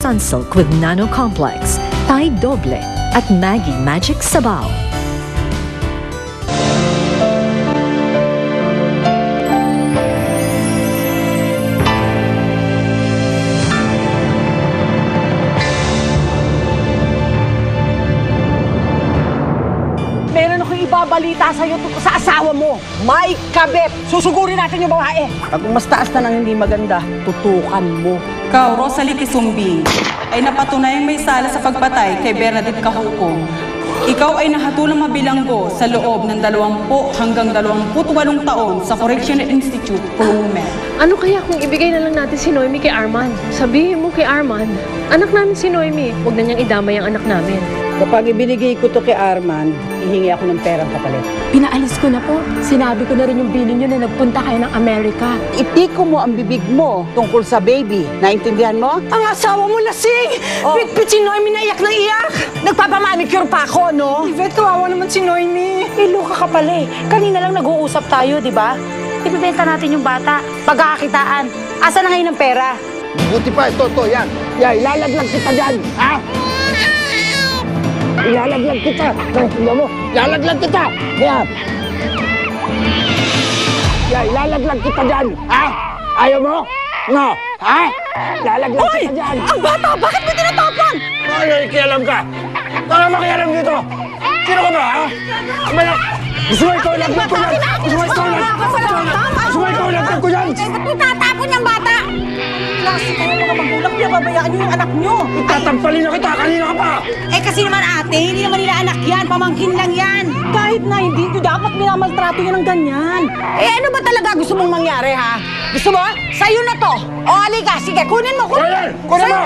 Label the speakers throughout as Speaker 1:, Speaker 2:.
Speaker 1: Sunsilk with Nano Complex, Tide Doble, at Maggie Magic Sabaw.
Speaker 2: Meron akong ibabalita sa'yo tungkol sa asawa mo. May kabit. Susugurin natin yung babae. Pag mas taas na ng hindi maganda, tutukan mo.
Speaker 3: Ikaw, Rosalie Kisumbing, ay napatunayang may sala sa pagpatay kay Bernadette Cajuco. Ikaw ay nahatulang mabilanggo sa loob ng 20 hanggang 28 taon sa Correctional Institute for Women.
Speaker 4: Ano kaya kung ibigay na lang natin si Noemi kay Arman? Sabihin mo kay Arman, anak namin si Noemi. Huwag na niyang idamay ang anak namin.
Speaker 2: Kapag ibinigay ko to kay Arman, ihingi ako ng perang kapalit.
Speaker 5: Pinaalis ko na po. Sinabi ko na rin yung bilin nyo na nagpunta kayo ng Amerika.
Speaker 2: Itiko mo ang bibig mo tungkol sa baby. Naintindihan mo? Ang asawa mo lasing! Pitpit si Noemi na iyak na iyak! Nagpapamanicure pa ako, no? Yvette, kawawa naman si Noemi.
Speaker 5: Luka ka pala eh. Kanina lang nag-uusap tayo, di ba? Ibibenta natin yung bata. Pagkakakitaan. Asa na ngayon ang pera?
Speaker 6: Buti pa, ito, yan. Yan, ilalaglag kita dyan, ha? Ilalaglag kita. Tingnan mo, ilalaglag kita. Yan. Yan, ilalaglag kita dyan, ha? Ayaw mo? No, ha? Ilalaglag kita dyan.
Speaker 2: Ang bata! Bakit mo tinatapon?
Speaker 6: Ano, ikialam ka? Wala makialam dito. Sino ka ba, ha? Malak! Gusto mo ikaw ilaglag ko yan? Gusto mo ikaw ilaglag ko yan?
Speaker 2: Ba't mo tatapon yung bata? Klase kayo mga magulang, pinababayaan nyo yung anak nyo.
Speaker 6: Itatampalin na kita, kanina ka pa!
Speaker 2: Eh kasi naman ate, hindi naman nila anak yan, pamangkin lang yan. Kahit na hindi nyo dapat minamaltrato yan ng ganyan. Eh ano ba talaga gusto mong mangyari ha? Gusto mo? Sa'yo na to. O halika, sige, kunin mo.
Speaker 6: Kunin! Kunin mo!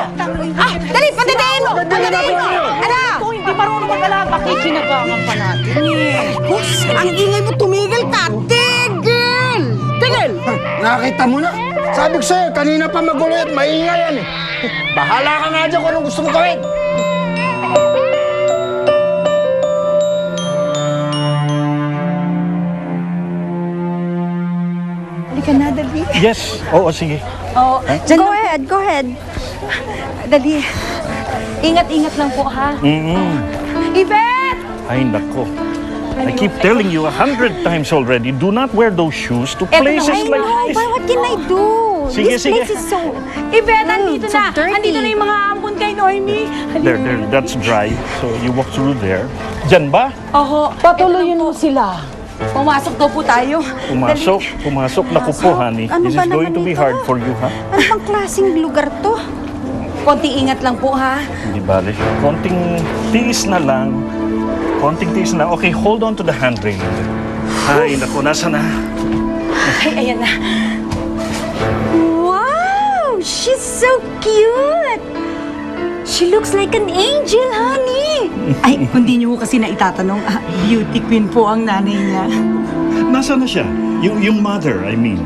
Speaker 2: Ah, dali, patidayin mo. Patidayin mo. Ano?
Speaker 5: Kung hindi marunong mag-alaga, kikinabangan pa natin.
Speaker 2: Ang ingay mo, tumigil ka. Tigil! Tigil!
Speaker 6: Nakita mo na? Sabi ko sa'yo, kanina pa magulo at maingay yan eh. Bahala ka nga dyan kung anong gusto mo gawin.
Speaker 2: Halika na, dali.
Speaker 7: Yes. Oo, sige.
Speaker 2: Oh,
Speaker 5: Go ahead.
Speaker 2: dali. Ingat-ingat lang po, ha? Yvette!
Speaker 7: Ay, nako. I keep telling you 100 times already, do not wear those shoes to
Speaker 2: Eh,
Speaker 7: places
Speaker 2: I
Speaker 7: like
Speaker 2: know,
Speaker 7: this.
Speaker 2: but what can I do?
Speaker 7: Sige,
Speaker 2: This
Speaker 7: sige.
Speaker 2: place is so... Yvette, andito
Speaker 5: so
Speaker 2: na.
Speaker 5: dirty.
Speaker 2: Andito na yung mga ambon kay Noemi.
Speaker 7: There, that's dry. So you walk through there. Diyan ba?
Speaker 2: Oho. Patuloyin mo sila. Pumasok daw po tayo.
Speaker 7: Pumasok. Naku po, honey.
Speaker 5: Ano
Speaker 7: This
Speaker 5: ba
Speaker 7: is going
Speaker 5: naman
Speaker 7: to be
Speaker 5: ito,
Speaker 7: hard
Speaker 5: ha?
Speaker 7: for you, ha?
Speaker 5: Ano bang klaseng lugar to?
Speaker 2: Konting ingat lang po, ha?
Speaker 7: Hindi bale. Konting tiis na lang. Okay, hold on to the handrail. Ay, naku, nasa na?
Speaker 2: Ay, ayan na.
Speaker 5: Wow! She's so cute! She looks like an angel, honey!
Speaker 2: Ay, hindi niyo kasi na itatanong. Beauty queen po ang nanay niya.
Speaker 7: Nasa na siya? Yung mother, I mean.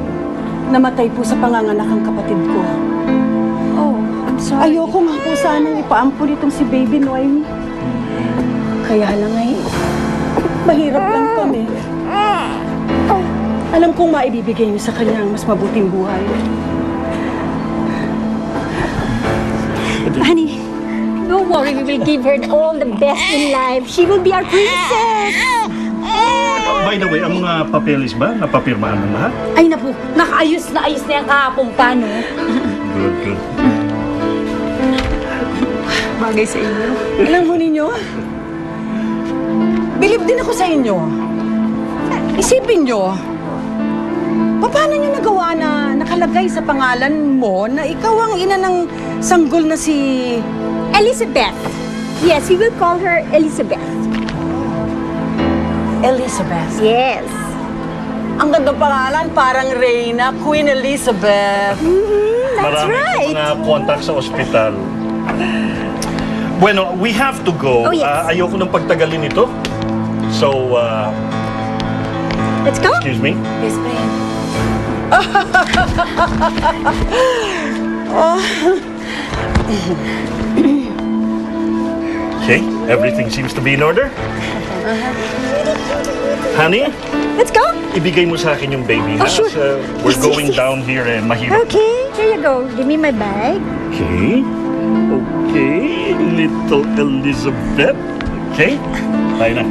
Speaker 2: Namatay po sa panganganak ang kapatid ko.
Speaker 5: Oh, I'm sorry.
Speaker 2: Ayoko nga po sanang ipaampun itong si Baby Noemi. Kaya lang ay, mahirap lang kami. Alam kong maibibigay niyo sa kanya ang mas mabuting buhay.
Speaker 5: Honey, don't worry. We will give her all the best in life. She will be our princess.
Speaker 7: By the way, ang mga papeles ba? Napapirmahan na lahat?
Speaker 5: Ay, naku. Nakaayos na ayos na yung kahapon pa, no?
Speaker 7: Good.
Speaker 2: Bagay sa inyo. Alam mo ninyo, bilib din ako sa inyo. Isipin nyo, paano nyo nagawa na nakalagay sa pangalan mo na ikaw ang ina ng sanggol na si...
Speaker 5: Elizabeth. Yes, we will call her Elizabeth.
Speaker 2: Elizabeth.
Speaker 5: Yes.
Speaker 2: Ang gandang pangalan, parang Reyna, Queen Elizabeth.
Speaker 5: That's
Speaker 7: Marami
Speaker 5: right.
Speaker 7: mga contact sa ospital. Bueno, we have to go.
Speaker 5: Oh, yes.
Speaker 7: Ayoko nang pagtagalin ito. So,
Speaker 5: Let's go.
Speaker 7: excuse me.
Speaker 2: Yes, friend.
Speaker 7: Okay, everything seems to be in order. Honey,
Speaker 5: Let's go.
Speaker 7: ibigay mo sa akin yung baby, ha?
Speaker 5: sure.
Speaker 7: So, we're
Speaker 5: Yes,
Speaker 7: going
Speaker 5: yes, yes.
Speaker 7: down here, mahirap.
Speaker 5: Okay, here you go. Give me my bag.
Speaker 7: Okay. little Elizabeth. Okay? Bye na.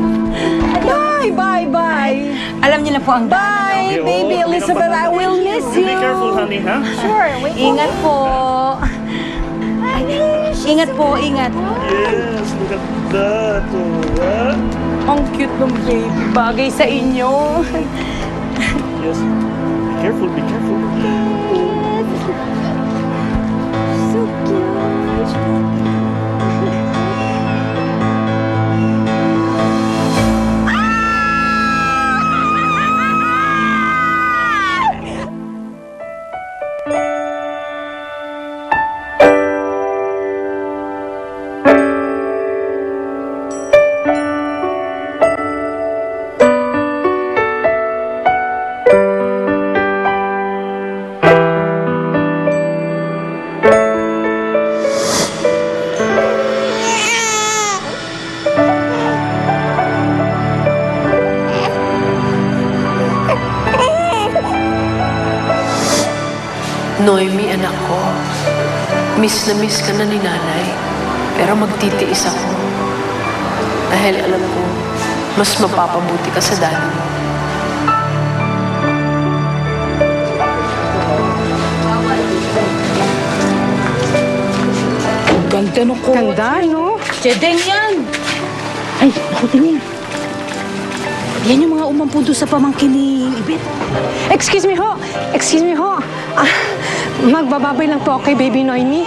Speaker 2: Bye. Alam niyo na po ang bye,
Speaker 7: Okay,
Speaker 2: baby
Speaker 7: okay,
Speaker 2: Elizabeth. I will miss you.
Speaker 7: Be careful, honey, ha?
Speaker 2: Ingat po. Ingat po, ingat.
Speaker 7: Yes, look at that. Oh, ah.
Speaker 2: Ang cute ng baby. Bagay sa inyo.
Speaker 7: Yes. Be careful, be careful.
Speaker 4: Noemi, anak ko, miss na miss ka na ni nanay. Pero magtitiis ako. Dahil alam ko, mas mapapabuti ka sa daddy mo.
Speaker 2: Ganda no ko.
Speaker 5: Ganda, no?
Speaker 2: Jedeng yan.
Speaker 5: Ay, ako din yan. Yan yung mga umampundo sa pamangkin ni Ibet. Excuse me ho. Magbababay lang po ako kay Baby Noemi.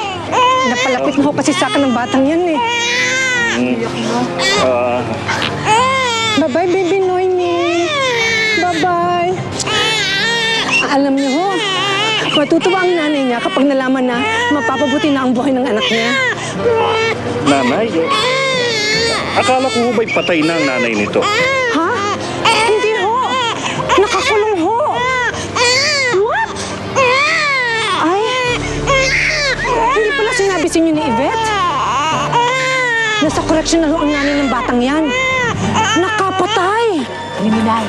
Speaker 5: Napalapit na ho kasi sa akin ng batang yan eh. Bye-bye, Baby Noemi. Bye-bye. Alam niyo ho, matutuwa ang nanay niya kapag nalaman na mapapabuti na ang buhay ng anak niya.
Speaker 7: Nanay, akala ko ba'y patay na ang nanay nito?
Speaker 5: Ha? Hindi ho. Nakakulong ho. What? Ay, hindi pala sinabi sa inyo ni Yvette. Nasa correctional ho ang nanay ng batang yan. Nakapatay.
Speaker 2: Kriminal.